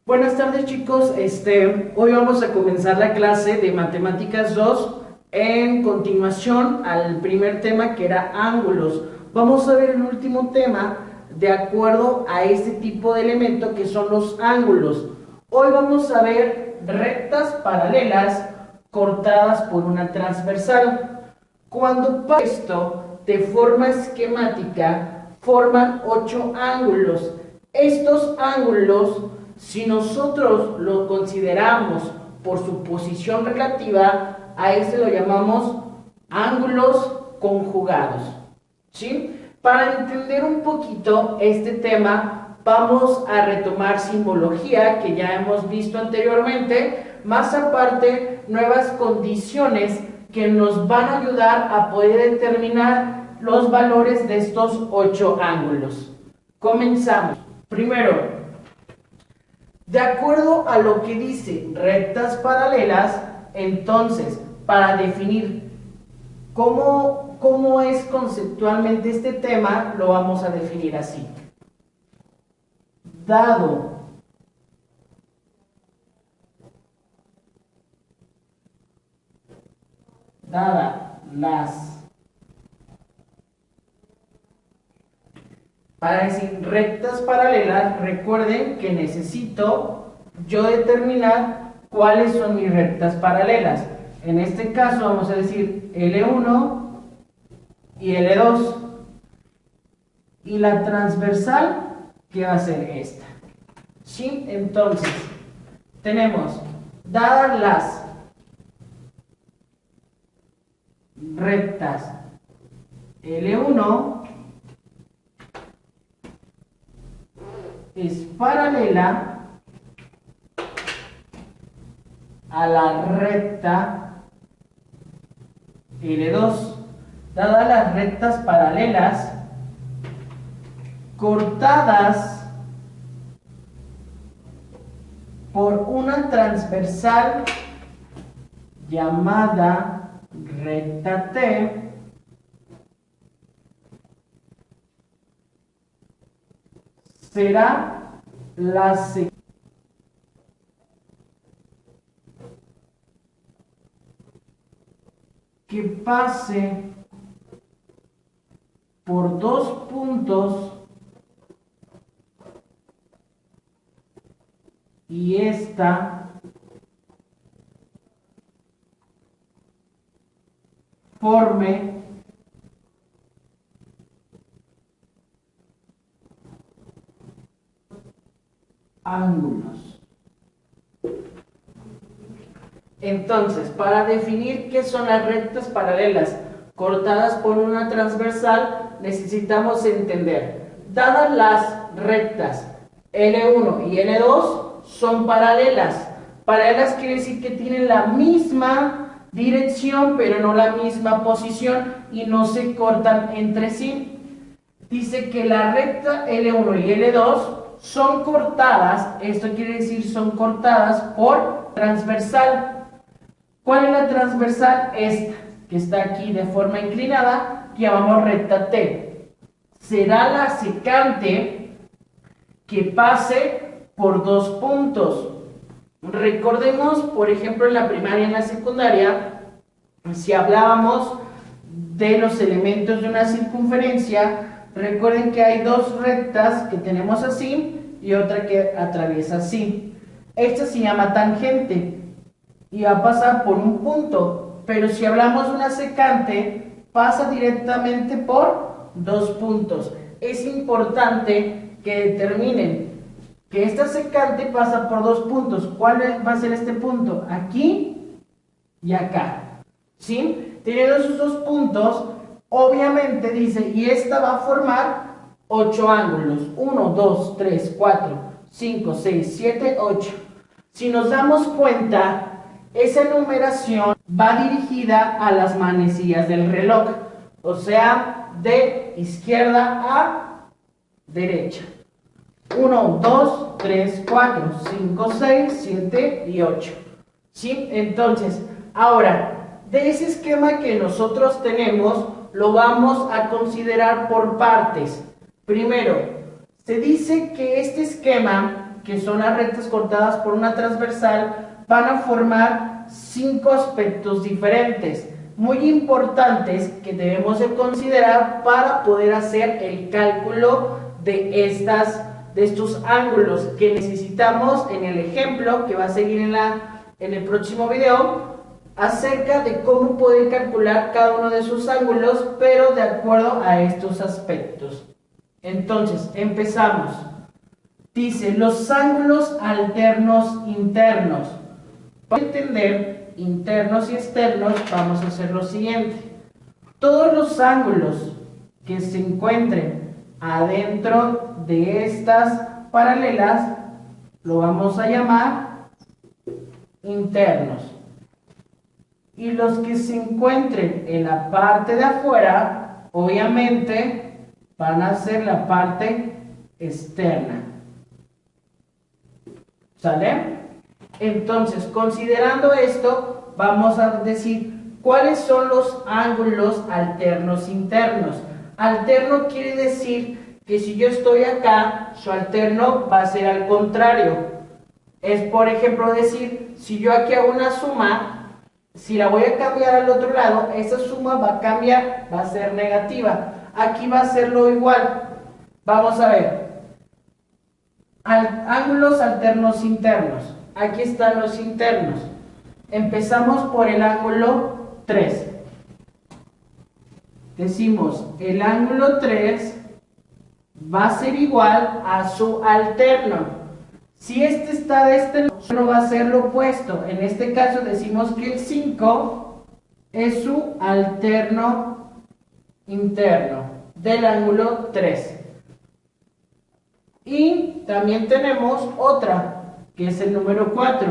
Buenas tardes chicos, hoy vamos a comenzar la clase de Matemáticas 2 en continuación al primer tema que era ángulos. Vamos a ver el último tema de acuerdo a este tipo de elemento que son los ángulos. Hoy vamos a ver rectas paralelas cortadas por una transversal. Cuando pasa esto de forma esquemática forman 8 ángulos. Estos ángulos, si nosotros lo consideramos por su posición relativa, a este lo llamamos ángulos conjugados, ¿sí? Para entender un poquito este tema, vamos a retomar simbología que ya hemos visto anteriormente, más aparte nuevas condiciones que nos van a ayudar a poder determinar los valores de estos 8 ángulos. Comenzamos. Primero, de acuerdo a lo que dice rectas paralelas, entonces, para definir cómo es conceptualmente este tema, lo vamos a definir así. Dada las, para decir rectas paralelas, recuerden que necesito yo determinar cuáles son mis rectas paralelas. En este caso vamos a decir L1 y L2. Y la transversal, que va a ser esta. ¿Sí? Entonces, tenemos, dadas las rectas L1 es paralela a la recta L2. Dadas las rectas paralelas cortadas por una transversal llamada recta T, será la que pase por dos puntos y esta forme ángulos. Entonces, para definir qué son las rectas paralelas cortadas por una transversal, necesitamos entender, dadas las rectas L1 y L2 son paralelas. Paralelas quiere decir que tienen la misma dirección, pero no la misma posición y no se cortan entre sí. Dice que la recta L1 y L2 son cortadas, esto quiere decir son cortadas por transversal. ¿Cuál es la transversal? Esta, que está aquí de forma inclinada, que llamamos recta T. Será la secante que pase por dos puntos. Recordemos, por ejemplo, en la primaria y en la secundaria, si hablábamos de los elementos de una circunferencia, recuerden que hay dos rectas que tenemos así y otra que atraviesa así. Esta se llama tangente y va a pasar por un punto, pero si hablamos de una secante, pasa directamente por dos puntos. Es importante que determinen que esta secante pasa por dos puntos. ¿Cuál va a ser este punto? Aquí y acá, ¿sí? Teniendo esos dos puntos, obviamente dice, y esta va a formar 8 ángulos. 1, 2, 3, 4, 5, 6, 7, 8. Si nos damos cuenta, esa numeración va dirigida a las manecillas del reloj, o sea, de izquierda a derecha. 1, 2, 3, 4, 5, 6, 7 y 8. ¿Sí? Entonces, ahora, de ese esquema que nosotros tenemos, lo vamos a considerar por partes. Primero, se dice que este esquema que son las rectas cortadas por una transversal, van a formar 5 aspectos diferentes, muy importantes, que debemos de considerar para poder hacer el cálculo de estos ángulos que necesitamos en el ejemplo que va a seguir en el próximo video, acerca de cómo poder calcular cada uno de sus ángulos, pero de acuerdo a estos aspectos. Entonces, empezamos. Dice, los ángulos alternos internos. Para entender internos y externos, vamos a hacer lo siguiente. Todos los ángulos que se encuentren adentro de estas paralelas, lo vamos a llamar internos. Y los que se encuentren en la parte de afuera, obviamente, van a ser la parte externa. ¿Sale? Entonces, considerando esto, vamos a decir cuáles son los ángulos alternos internos. Alterno quiere decir que si yo estoy acá, su alterno va a ser al contrario. Es, por ejemplo, decir, si yo aquí hago una suma, si la voy a cambiar al otro lado, esa suma va a cambiar, va a ser negativa. Aquí va a ser lo igual. Vamos a ver. Ángulos alternos internos. Aquí están los internos. Empezamos por el ángulo 3. Decimos, el ángulo 3 va a ser igual a su alterno. Si este está de este lado, no va a ser lo opuesto. En este caso decimos que el 5 es su alterno interno del ángulo 3. Y también tenemos otra, que es el número 4.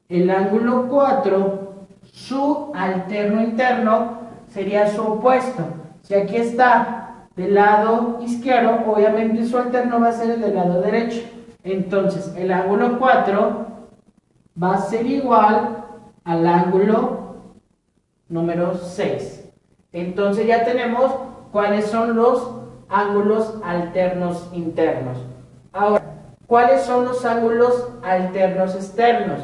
El ángulo 4, su alterno interno sería su opuesto. Si aquí está del lado izquierdo, obviamente su alterno va a ser el del lado derecho. Entonces, el ángulo 4 va a ser igual al ángulo número 6. Entonces ya tenemos cuáles son los ángulos alternos internos. Ahora, ¿cuáles son los ángulos alternos externos?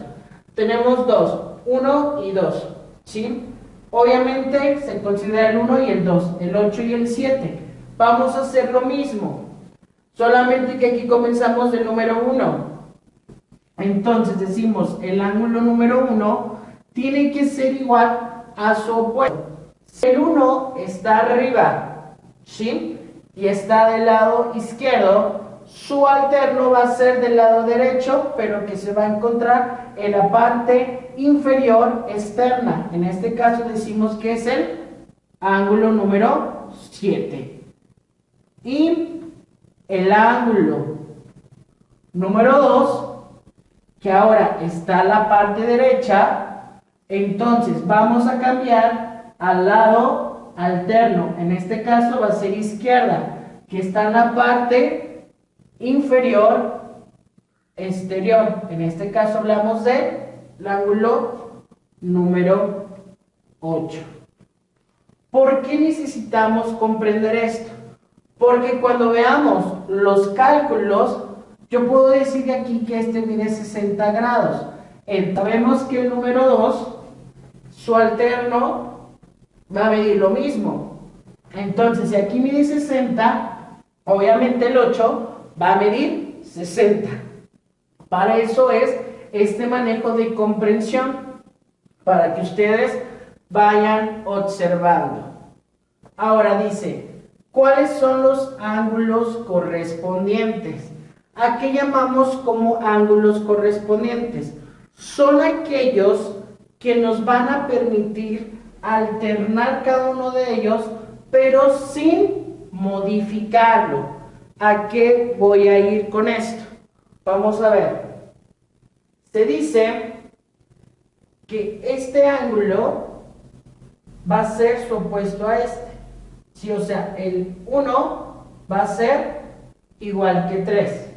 Tenemos dos, 1 y 2, ¿sí? Obviamente se considera el 1 y el 2, el 8 y el 7. Vamos a hacer lo mismo, solamente que aquí comenzamos del número 1. Entonces decimos, el ángulo número 1 tiene que ser igual a su opuesto. El 1 está arriba, ¿sí? Y está del lado izquierdo. Su alterno va a ser del lado derecho, pero que se va a encontrar en la parte inferior externa. En este caso decimos que es el ángulo número 7. Y el ángulo número 2, que ahora está en la parte derecha, entonces vamos a cambiar al lado alterno. En este caso va a ser izquierda, que está en la parte inferior exterior. En este caso hablamos del ángulo número 8. ¿Por qué necesitamos comprender esto? Porque cuando veamos los cálculos, yo puedo decir aquí que este mide 60 grados. Sabemos que el número 2, su alterno va a medir lo mismo. Entonces, si aquí mide 60, obviamente el 8 va a medir 60. Para eso es este manejo de comprensión, para que ustedes vayan observando. Ahora dice, ¿cuáles son los ángulos correspondientes? ¿A qué llamamos como ángulos correspondientes? Son aquellos que nos van a permitir alternar cada uno de ellos, pero sin modificarlo. ¿A qué voy a ir con esto? Vamos a ver. Se dice que este ángulo va a ser su opuesto a este. Sí, o sea, el 1 va a ser igual que 3.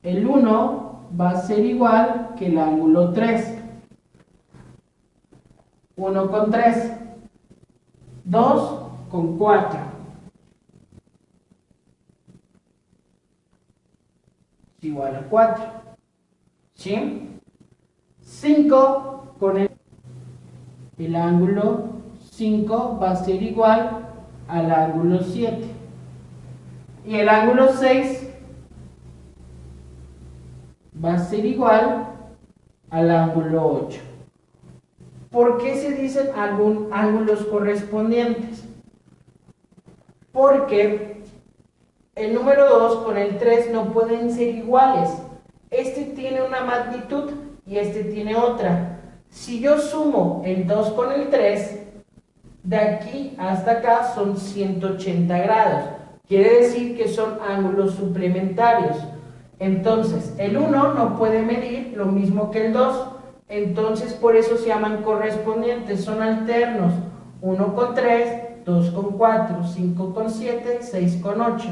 El 1 va a ser igual que el ángulo 3. 1 con 3. 2 con 4. es igual a 4. ¿Sí? 5 con el ángulo 5 va a ser igual al ángulo 7. Y el ángulo 6 va a ser igual al ángulo 8. ¿Por qué se dicen ángulos correspondientes? Porque el número 2 con el 3 no pueden ser iguales. Este tiene una magnitud y este tiene otra. Si yo sumo el 2 con el 3, de aquí hasta acá son 180 grados. Quiere decir que son ángulos suplementarios. Entonces, el 1 no puede medir lo mismo que el 2. Entonces, por eso se llaman correspondientes. Son alternos. 1 con 3, 2 con 4, 5 con 7, 6 con 8.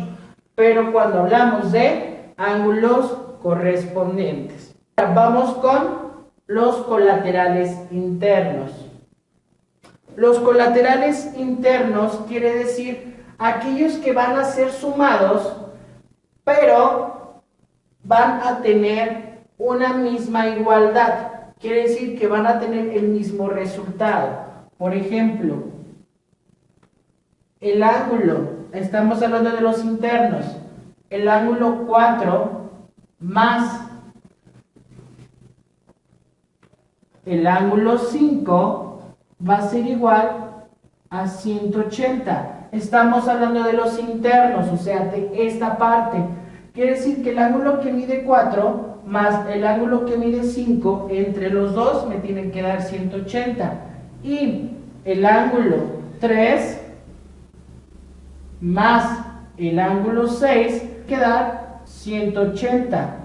Pero cuando hablamos de ángulos correspondientes, vamos con los colaterales internos. Los colaterales internos quiere decir aquellos que van a ser sumados, pero van a tener una misma igualdad. Quiere decir que van a tener el mismo resultado. Por ejemplo, el ángulo, estamos hablando de los internos, el ángulo 4 más el ángulo 5 va a ser igual a 180. Estamos hablando de los internos, o sea, de esta parte. Quiere decir que el ángulo que mide 4 más el ángulo que mide 5, entre los dos me tienen que dar 180. Y el ángulo 3 más el ángulo 6 quedar 180.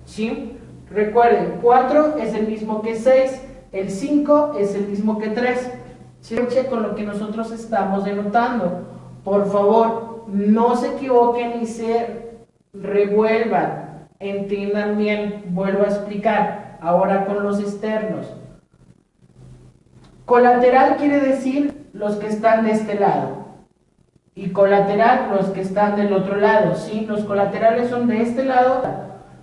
¿Sí? Recuerden, 4 es el mismo que 6, el 5 es el mismo que 3. Siempre con lo que nosotros estamos denotando. Por favor, no se equivoquen ni se revuelvan. Entiendan bien, vuelvo a explicar. Ahora con los externos. Colateral quiere decir los que están de este lado. Y colateral los que están del otro lado. ¿Sí? Los colaterales son de este lado.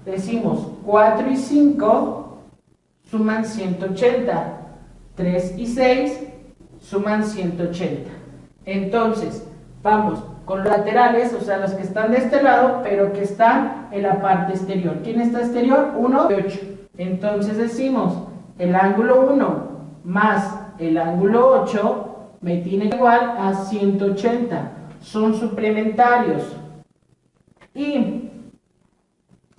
Decimos 4 y 5 suman 180. 3 y 6 suman 180. Entonces, vamos con los laterales, o sea, los que están de este lado, pero que están en la parte exterior. ¿Quién está exterior? 1 y 8. Entonces decimos, el ángulo 1 más el ángulo 8 me tiene igual a 180. Son suplementarios. Y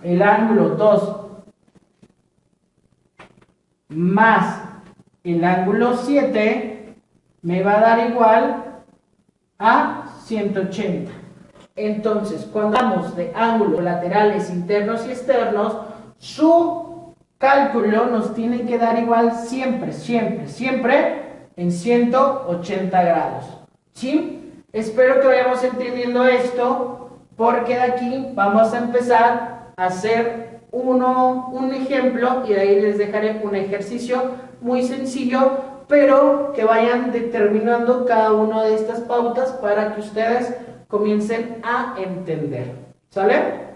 el ángulo 2 más el ángulo 7 me va a dar igual a 180. Entonces, cuando hablamos de ángulos laterales internos y externos, su cálculo nos tiene que dar igual siempre en 180 grados. ¿Sí? Espero que vayamos entendiendo esto, porque de aquí vamos a empezar a hacer un ejemplo y de ahí les dejaré un ejercicio muy sencillo, pero que vayan determinando cada una de estas pautas para que ustedes comiencen a entender. ¿Sale?